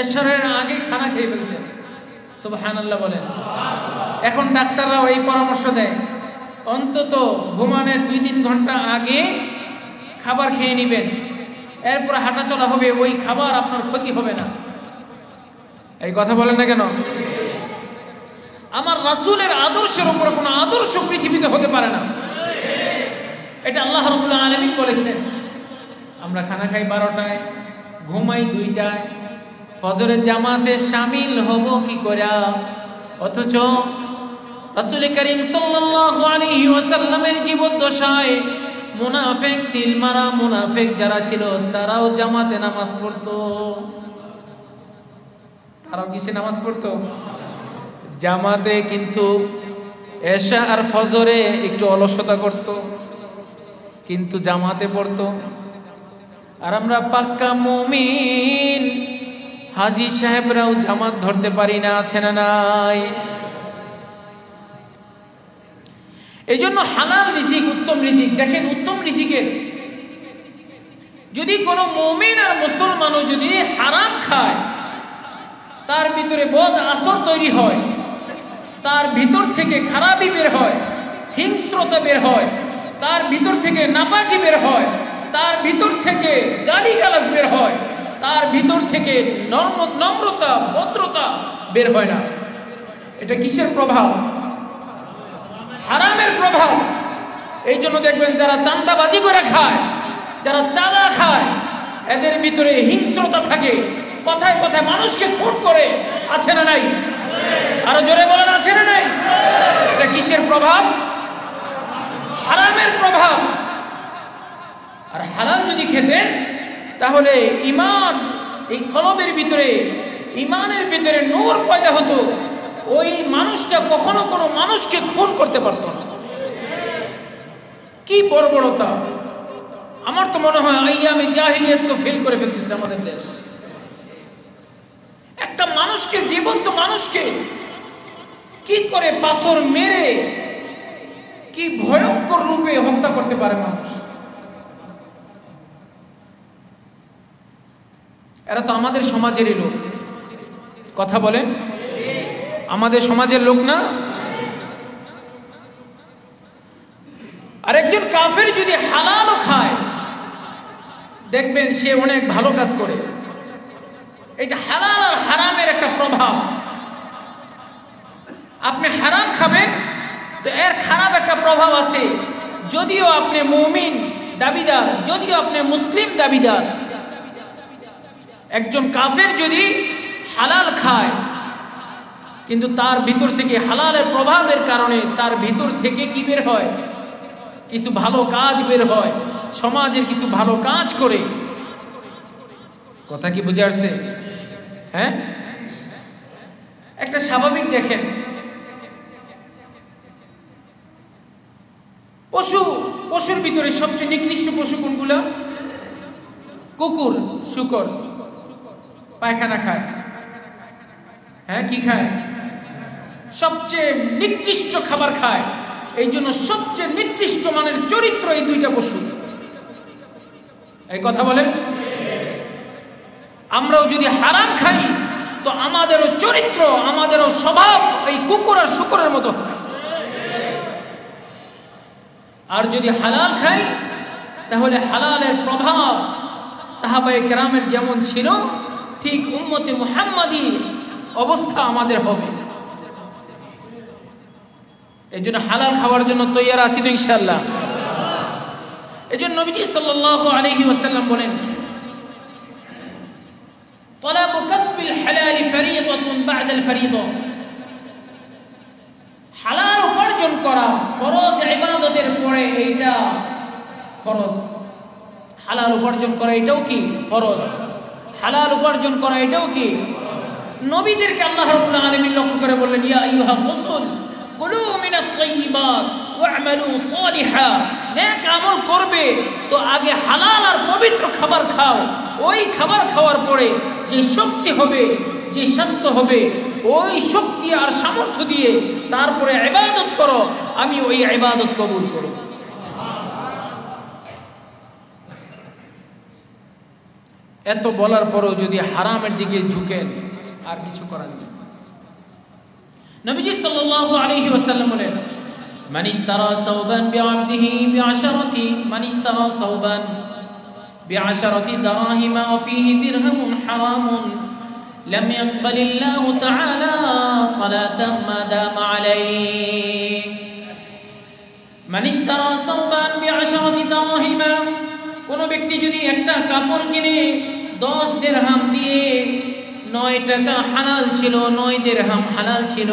এশারের আগে খানা খেয়ে ফেলতেন। সুবহানাল্লাহ বলেন। এখন ডাক্তাররাও এই পরামর্শ দেয়, অন্তত ঘুমানোর 2-3 ঘন্টা আগে খাবার খেয়ে নেবেন, এরপর হাঁটা চলা হবে, ওই খাবার আপনার ক্ষতি হবে না। এই কথা বলেন না কেন? আমার রাসূলের আদর্শের উপর কোনো আদর্শ পৃথিবীতে হতে পারে না, এটা আল্লাহ রাব্বুল আলামিন বলেছেন। আমরা খানা খাই 12টায়, ঘুমাই 2টায়, ফজরের জামাতে শামিল হব কি করে? অথচ রাসূল করিম সাল্লাল্লাহু আলাইহি ওয়াসাল্লামের জীবদ্দশায় মুনাফিক, সিলমারা মুনাফিক যারা ছিল, তারাও জামাতে নামাজ পড়তো। তারাও কিসে নামাজ পড়তো? জামাতে। কিন্তু এশা আর ফজরে একটু অলসতা করত, কিন্তু জামাতে পড়তো। আর আমরা পাক্কা মুমিন হাজী সাহেবরাও জামাত ধরতে পারি না, আছে না নাই? এই জন্য হালাল রিজিক, উত্তম রিজিক। দেখেন, উত্তম রিজিকের যদি কোনো মুমিন আর মুসলমানও যদি হারাম খায়, তার ভিতরে বদ আসর তৈরি হয়, তার ভিতর থেকে খারাপি বের হয়, হিংস্রতা বের হয়, তার ভিতর থেকে নাপাকি বের হয়, তার ভিতর থেকে গালিগালাজ বের হয়, তার ভিতর থেকে নম্রতা, ভদ্রতা বের হয় না। এটা কিসের প্রভাব? হারামের প্রভাব। এই জন্য দেখবেন যারা চাঁদাবাজি করে খায়, যারা চাঁদা খায়, এদের ভিতরে হিংস্রতা থাকে, কথায় কথায় মানুষকে খুন করে, আছে না নাই? আরো জোরে বলেন, আছে না নাই? এটা কিসের প্রভাব? হারামের প্রভাব। আর হালাল যদি খেতেন, তাহলে ঈমান, এই কলবের ভিতরে, ঈমানের ভিতরে নূর পয়দা হতো, ওই মানুষটা কখনো কোনো মানুষকে খুন করতে পারত না। কি বর্বরতা! আমার তো মনে হয় আইয়ামে জাহিলিয়াতকে ফেল করে ফেলতেছে আমাদের দেশ। একটা মানুষকে, জীবন্ত মানুষকে কি করে পাথর মেরে কি ভয়ঙ্কর রূপে হত্যা করতে পারে মানুষ! এরা তো আমাদের সমাজেরই লোক, কথা বলেন, আমাদের সমাজের লোক না? আরেকজন কাফের যদি হালালও খায়, দেখবেন সে অনেক ভালো কাজ করে। এটা হালাল আর হারামের একটা প্রভাব। আপনি হারাম খাবেন তো এর খারাপ একটা প্রভাব আছে। যদিও আপনি মুমিন দাবিদার, যদিও আপনি মুসলিম দাবিদার, একজন কাফের যদি হালাল খায়, কিন্তু তার ভিতর থেকে হালালের প্রভাবের কারণে তার ভিতর থেকে কি বের হয়? কিছু ভালো কাজ বের হয়, সমাজের কিছু ভালো কাজ করে। কথা কি বুঝে আসছে? হ্যাঁ, একটা স্বাভাবিক দেখেন, পশুর ভিতরে সবচেয়ে নিকৃষ্ট পশু কোনগুলো? কুকুর, শূকর। পায়খানা খায়, হ্যাঁ কি খায়? সবচেয়ে নিকৃষ্ট খাবার খায়। এই জন্য সবচেয়ে নিকৃষ্ট মানের চরিত্র এই দুইটা পশু। এই কথা বলেন। আমরাও যদি হারাম খাই তো আমাদেরও চরিত্র, আমাদেরও স্বভাব এই কুকুর আর শূকরের মতো। আর যদি হালাল খাই তাহলে হালালের প্রভাব সাহাবায়ে কেরামের যেমন ছিল ঠিক উম্মতে মুহাম্মাদি অবস্থা আমাদের হবে। এই জন্য হালাল খাওয়ার জন্য তৈয়ার আছি তো ইনশাআল্লাহ। এই জন্য নবীজি সাল্লাল্লাহু আলাইহি ওয়াসাল্লাম বলেন, তলাবু কাসবিল হালাল ফরিইদাতুন বা'দাল ফরিইদা। হালাল উপার্জন করা ফরজ ইবাদতের পরে এইটা ফরজ। হালাল উপার্জন করা এটাও কি ফরজ। হালাল উপার্জন করা এটাও কি। নবীদেরকে আল্লাহ রাব্বুল আলামিন লক্ষ্য করে বললেন, ইয়া আইয়ুহার রাসূল কুলু মিনাত তাইয়্যিবাত ওয়া'মালু সালিহা। নেক আমল করবে তো আগে হালাল আর পবিত্র খাবার খাও। ওই খাবার খাওয়ার পরে যে শক্তি হবে, যে স্বাস্থ্য হবে, ওই শক্তি আর সামর্থ্য দিয়ে তারপরে ইবাদত করো, আমি ওই ইবাদত কবুল করব। এত বলার পরও যদি হারামের দিকে ঝুঁকেন আর কিছু করার নেই। নবীজি সাল্লাল্লাহু আলাইহি ওয়াসাল্লাম বলেন, মান ইশতারা সাওবান বিআবদিহি বিআশারাতি মান ইশতারা সাওবান বিআশারাতি দারাহিমা ওয়া ফীহি দিরহামুন হারামুন লাম ইয়াকবালিল্লাহু তাআলা সালাতান মা দামা আলাইহি। মান ইশতারা সাওবান বিআশারাতি দারাহিমা, কোন ব্যক্তি যদি একটা কাপড় কিনে 10 দিরহাম দিয়ে, 9 টাকা হালাল ছিল, 9 দিরহাম হালাল ছিল,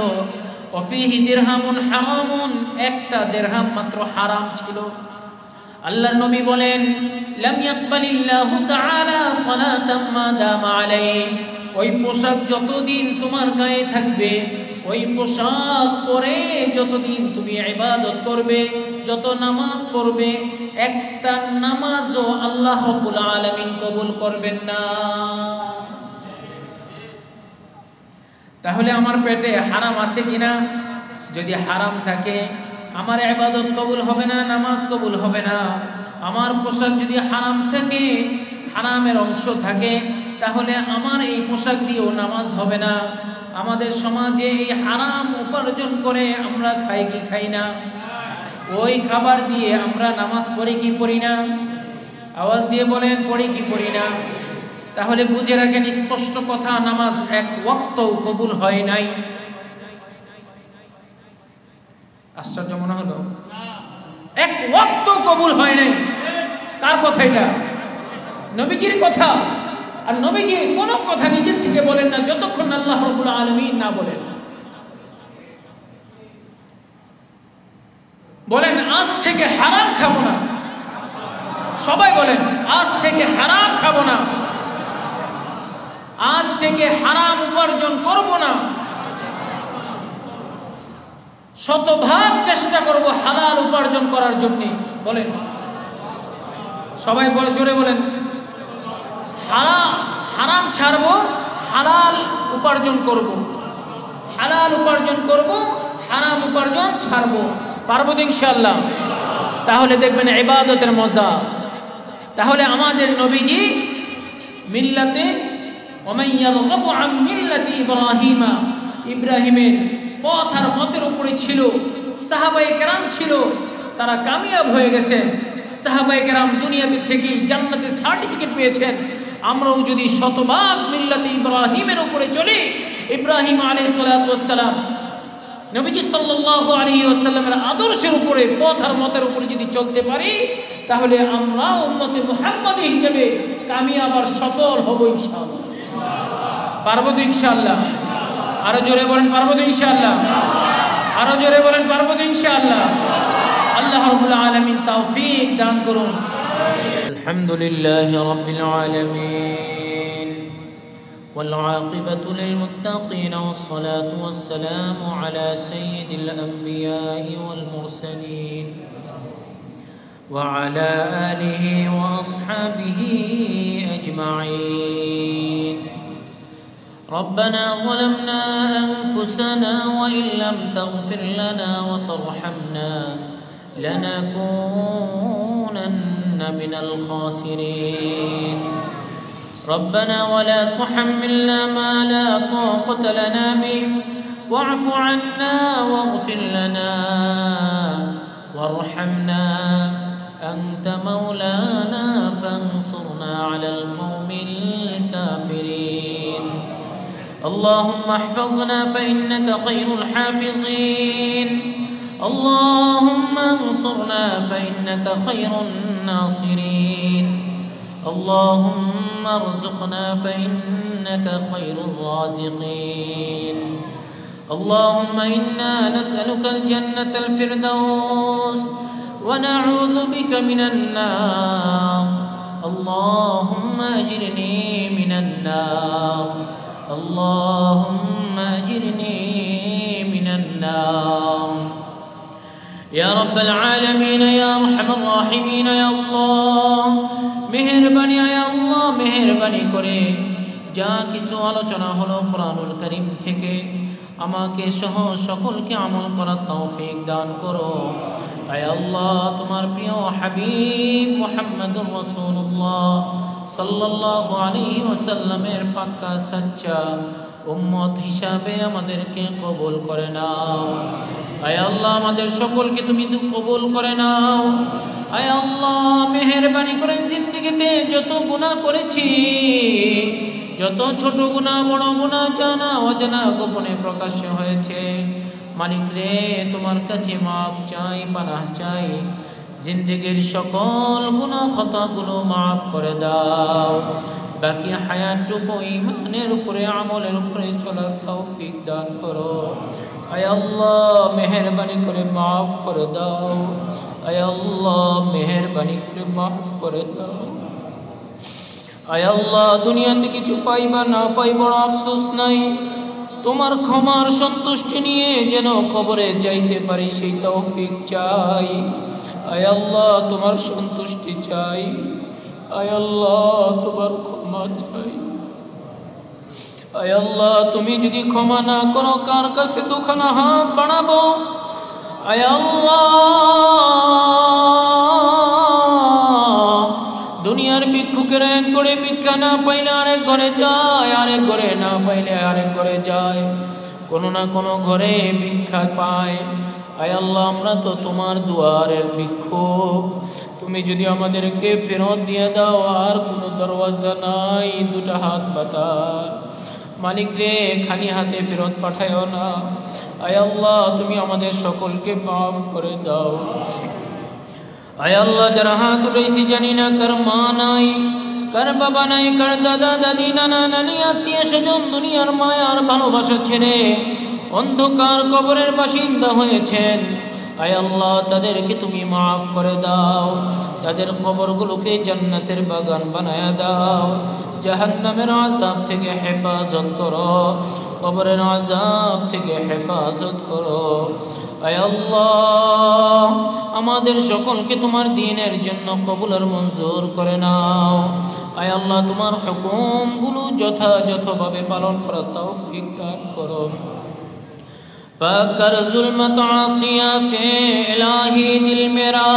ওয়াফিহি দিরহামুন হারামুন, একটা দিরহাম মাত্র হারাম ছিল। আল্লাহর নবী বলেন, লাম ইয়াকবালিল্লাহু তাআলা সালাতাম মা দামা আলাইহি। ওই পোশাক যতদিন তোমার গায়ে থাকবে, ওই পোশাক পরে যতদিন তুমি ইবাদত করবে, যত নামাজ পড়বে, একটা নামাজও আল্লাহ রাব্বুল আলামিন কবুল করবেন না। তাহলে আমার পেটে হারাম আছে কিনা? যদি হারাম থাকে আমার ইবাদত কবুল হবে না, নামাজ কবুল হবে না। আমার পোশাক যদি হারাম থাকে, হারামের অংশ থাকে, তাহলে আমার এই পোশাক দিয়েও নামাজ হবে না। আমাদের সমাজে এই হারাম উপার্জন করে আমরা খাই কি খাই না? ওই খাবার দিয়ে আমরা নামাজ পড়ি কি পড়ি না? আওয়াজ দিয়ে বলেন, পড়ি কি পড়ি না? তাহলে বুঝে রাখেন স্পষ্ট কথা, নামাজ এক ওয়াক্তও কবুল হয় নাই। আশ্চর্য মনে হলো? এক ওয়াক্তও কবুল হয় নাই। কার কথা এটা? নবীজির কথা। আর নবীজি কোনো কথা নিজের থেকে বলেন না যতক্ষণ আল্লাহ রাব্বুল আলামিন না বলেন। বলেন আজ থেকে হারাম খাবো না। সবাই বলেন আজ থেকে হারাম খাবো না, আজ থেকে হারাম উপার্জন করব না। শতভাগ চেষ্টা করব হালাল উপার্জন করার জন্য। বলেন সবাই, বলে জোরে বলেন, হারাম ছাড়বো, হালাল উপার্জন করব। হালাল উপার্জন করব, হারাম উপার্জন ছাড়বো। পারবো তো ইনশাআল্লাহ? তাহলে দেখবেন ইবাদতের মজা। তাহলে আমাদের নবীজি মিল্লাতে ওমান ইয়ারগাবু আন মিল্লাতি ইব্রাহিমা, ইব্রাহিমের পথ আর মতের উপরে ছিল। সাহাবায়ে কেরাম ছিল, তারা কামিয়াব হয়ে গেছেন। সাহাবায়ে কেরাম দুনিয়াতে থেকেই জান্নাতের সার্টিফিকেট পেয়েছেন। আমরাও যদি শতভাগ মিল্লাতে ইব্রাহিমের উপরে চলি, ইব্রাহিম আলাইহিস সালাতু ওয়াস সালাম নবীজি সাল্লাল্লাহু আলাইহি ওয়াসাল্লামের আদর্শের উপরে, পথ আর মতের উপরে যদি চলতে পারি, তাহলে আমরা উম্মতে মুহাম্মাদি হিসেবে কামিয়াব আর সফল হব ইনশাআল্লাহ। পারবো তো ইনশাআল্লাহ? আরো জোরে বলেন পারবো তো ইনশাআল্লাহ? আরো জোরে বলেন পারবো তো ইনশাআল্লাহ? আল্লাহ রাব্বুল আলামিন তৌফিক দান করুন। আলহামদুলিল্লাহি রাব্বিল আলামিন والعاقبة للمتقين والصلاة والسلام على سيد الأنبياء والمرسلين وعلى آله وأصحابه أجمعين. ربنا ظلمنا أنفسنا وإن لم تغفر لنا وترحمنا لنكونن من الخاسرين. ربنا ولا تحملنا ما لا طاقة لنا به واعف عنا واغفر لنا وارحمنا أنت مولانا فانصرنا على القوم الكافرين. اللهم احفظنا فإنك خير الحافظين. اللهم انصرنا فإنك خير الناصرين. اللهم ارزقنا فإنك خير الرازقين. اللهم إنا نسألك الجنة الفردوس ونعوذ بك من النار. اللهم أجرني من النار. اللهم أجرني من النار. يا رب العالمين يا أرحم الراحمين يا الله মেহেরবানি আয় আল্লাহ মেহেরবানি করে যা কিছু আলোচনা হলো কোরআনুল কারীম থেকে আমাকে সহ সকলকে আমল করার তৌফিক দান করো। আয় আল্লাহ তোমার প্রিয় হাবিব মুহাম্মদুর রাসূলুল্লাহ সাল্লাল্লাহু আলাইহি ওয়াসাল্লামের পাক্কা সচ্চা উম্মত হিসাবে আমাদেরকে কবুল করে নাও। আয় আল্লাহ আমাদের সকলকে তুমি কবুল করে নাও। আয় আল্লাহ মেহেরবানি করে জিন্দেগিতে যত গুনাহ করেছি, যত ছোট গুনাহ বড় গুনাহ জানা অজানা গোপনে প্রকাশ্য হয়েছে, মালিক রে তোমার কাছে মাফ চাই, পানাহ চাই। জিন্দেগির সকল গুনাহ খাতাগুলো মাফ করে দাও। বাকি হায়াতটুকু ঈমানের উপরে আমলের উপরে চলার তৌফিক দান করো। আয় আল্লাহ মেহেরবানি করে মাফ করে দাও। আয় আল্লাহ মেহেরবানি করে মাফ করে দাও। আয় আল্লাহ দুনিয়াতে কিছু পাই বা না পাই বড় আফসোস নাই, তোমার ক্ষমার সন্তুষ্টি নিয়ে যেন কবরে যাইতে পারি সেই তৌফিক চাই। আয় আল্লাহ তোমার সন্তুষ্টি চাই। আয় আল্লাহ তোমার ক্ষমা চাই। আয় আল্লাহ তুমি যদি ক্ষমা না করো কার কাছে দুখানা হাত বাড়াবো? আয় আল্লাহ দুনিয়ার ভিক্ষুকেরা এক ঘরে ভিক্ষা না পাইলে আরেক ঘরে যায়, আরেক ঘরে না পাইলে আরেক ঘরে যায়, কোনো না কোনো ঘরে ভিক্ষা পায়। আয় আল্লাহ আমরা তো তোমার দুয়ারের ভিক্ষুক, তুমি যদি আমাদেরকে ফেরত দিয়ে দাও আর কোনো দরওয়াজা নাই, দুটা হাত পাতা মালিক রে খালি হাতে ফেরত পাঠায়ও না। আয় আল্লাহ তুমি আমাদের সকলকে মাফ করে দাও। আয় আল্লাহ যারা হাত উঠাইছি জানি না কার মা নাই, কার বাবা নাই, কার দাদা দাদি নানা নানি আত্মীয় স্বজন দুনিয়ার মায়ার ভালোবাসা ছেড়ে অন্ধকার কবরের বাসিন্দা হয়েছেন। আয় আল্লাহ তাদেরকে তুমি মাফ করে দাও, তাদের কবরগুলোকে জান্নাতের বাগান বানায়া দাও। জাহান্নামের আযাব থেকে হেফাজত করো, কবরের আযাব থেকে হেফাজত করো। আয় আল্লাহ আমাদের সকলকে তোমার দ্বীনের জন্য কবুল আর মঞ্জুর করে নাও। আয় আল্লাহ তোমার হুকুমগুলো যথাযথভাবে পালন করার তৌফিক দান করো। पाक कर जुल्मत आसिया से इलाही दिल मेरा,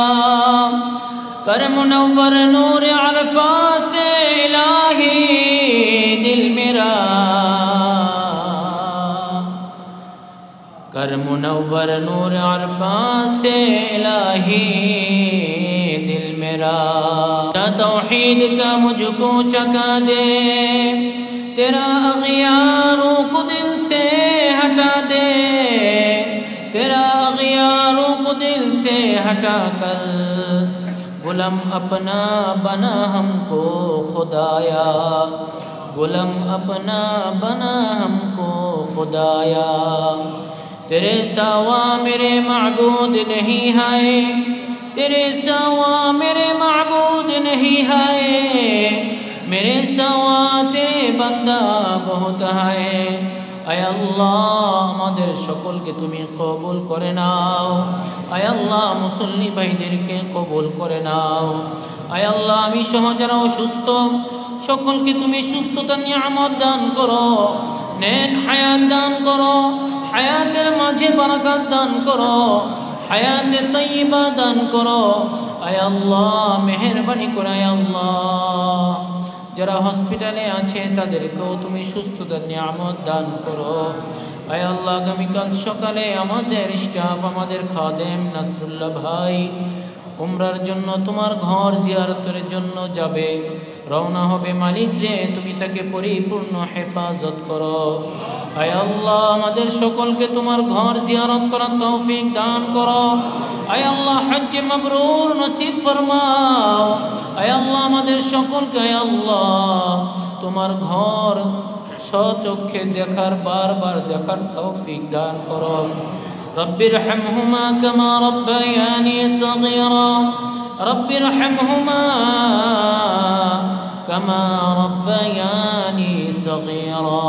कर मुनव्वर नूर अरफा से इलाही दिल मेरा, कर मुनव्वर नूर अरफा से इलाही दिल मेरा। तौहीद का मुझको चका दे, तेरा अग़ियारों को दिल से हटा दे, तेरा अग़ियारों को दिल से हटा कर गुलाम अपना बना हमको खुदाया, गुलाम अपना बना हमको खुदाया। तेरे सिवा मेरे माबूद नहीं है, तेरे सिवा मेरे माबूद नहीं है, मेरे सिवा तेरे বান্দা বহুত হায়। আয় আল্লাহ আমাদের সকলকে তুমি কবুল করে নাও। আয় আল্লাহ মুসল্লি ভাইদেরকে কবুল করে নাও। আয় আল্লাহ আমি সহ যারা অসুস্থ সকলকে তুমি সুস্থতা নিয়ামত দান করো, নেক হায়াত দান করো, হায়াতের মাঝে বারাকাত দান করো, হায়াতে তাইয়্যিবা দান করো। আয় আল্লাহ মেহেরবানি করে আয় আল্লাহ যারা হসপিটালে আছে তাদেরকেও তুমি সুস্থতার নিয়ামত দান করো। আয় আল্লাহ আগামীকাল সকালে আমাদের স্টাফ, আমাদের খাদেম নাসরুল্লাহ ভাই উমরার জন্য তোমার ঘর জিয়ারতের জন্য যাবে, রওনা হবে। মালিক রে তুমি তাকে পরিপূর্ণ হেফাজত করো। আয় আল্লাহ আমাদের সকলকে তোমার ঘর জিয়ারত করার তৌফিক দান করো। আয় আল্লাহ হজ্জে মাবরুর নসিব ফরমাও। আয় আল্লাহ আমাদের সকলকে আয় আল্লাহ তোমার ঘর স্বচক্ষে দেখার, বারবার দেখার তৌফিক দান করো। রব্বির হামহুমা কামা রব্বায়ানি সগীরা, রব্বির হামহুমা কামা রব্বায়ানি সগীরা।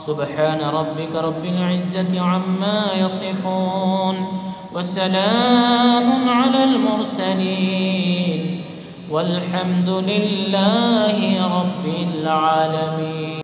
সুবহান রাব্বিকা রব্বিল ইজ্জাতি আম্মা ইয়াসিফুন ওয়া সালামুন আলাল মুরসালিন ওয়ালহামদুলিল্লাহি রাব্বিল আলামিন।